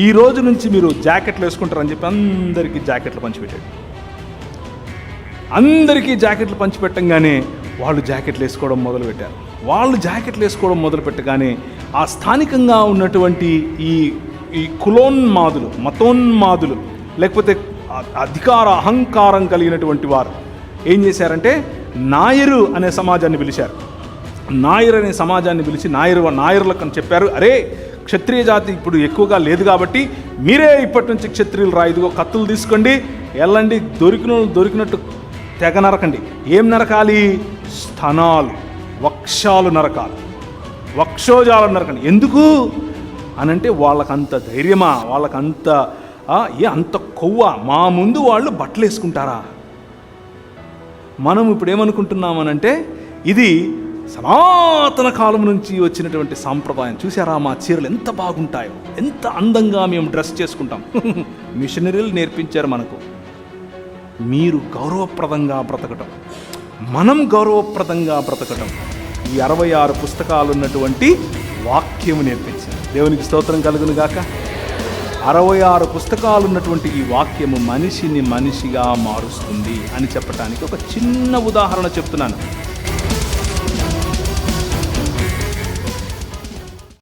ఈ రోజు నుంచి మీరు జాకెట్లు వేసుకుంటారని చెప్పి అందరికీ జాకెట్లు పంచిపెట్టాడు. అందరికీ జాకెట్లు పంచిపెట్టంగానే వాళ్ళు జాకెట్లు వేసుకోవడం మొదలుపెట్టారు. వాళ్ళు జాకెట్లు వేసుకోవడం మొదలుపెట్టగానే ఆ స్థానికంగా ఉన్నటువంటి ఈ కులోన్మాదులు, మతోన్మాదులు, లేకపోతే అధికార అహంకారం కలిగినటువంటి వారు ఏం చేశారంటే నాయరు అనే సమాజాన్ని పిలిచారు. నాయర్ అనే సమాజాన్ని పిలిచి నాయరులకు అని చెప్పారు, అరే క్షత్రియ జాతి ఇప్పుడు ఎక్కువగా లేదు కాబట్టి మీరే ఇప్పటి నుంచి క్షత్రియులు రా, ఇదిగో కత్తులు తీసుకోండి, వెళ్ళండి, దొరికినట్టు తెగ నరకండి. ఏం నరకాలి? స్తనాలు, వక్షాలు నరకాలి, వక్షోజాలను నరకండి. ఎందుకు అనంటే వాళ్ళకంత ధైర్యమా, వాళ్ళకంత అంత కొవ్వ, మా ముందు వాళ్ళు బట్టలు వేసుకుంటారా? మనం ఇప్పుడు ఏమనుకుంటున్నామనంటే ఇది సనాతన కాలం నుంచి వచ్చినటువంటి సాంప్రదాయం. చూసారా మా చీరలు ఎంత బాగుంటాయో, ఎంత అందంగా మేము డ్రెస్ చేసుకుంటాం. మిషనరీలు నేర్పించారు మనకు. మీరు గౌరవప్రదంగా బ్రతకటం, మనం గౌరవప్రదంగా బ్రతకటం ఈ 66 పుస్తకాలు ఉన్నటువంటి వాక్యము నేర్పించారు. దేవునికి స్తోత్రం కలుగును గాక. 66 పుస్తకాలు ఉన్నటువంటి ఈ వాక్యము మనిషిని మనిషిగా మారుస్తుంది అని చెప్పడానికి ఒక చిన్న ఉదాహరణ చెప్తున్నాను.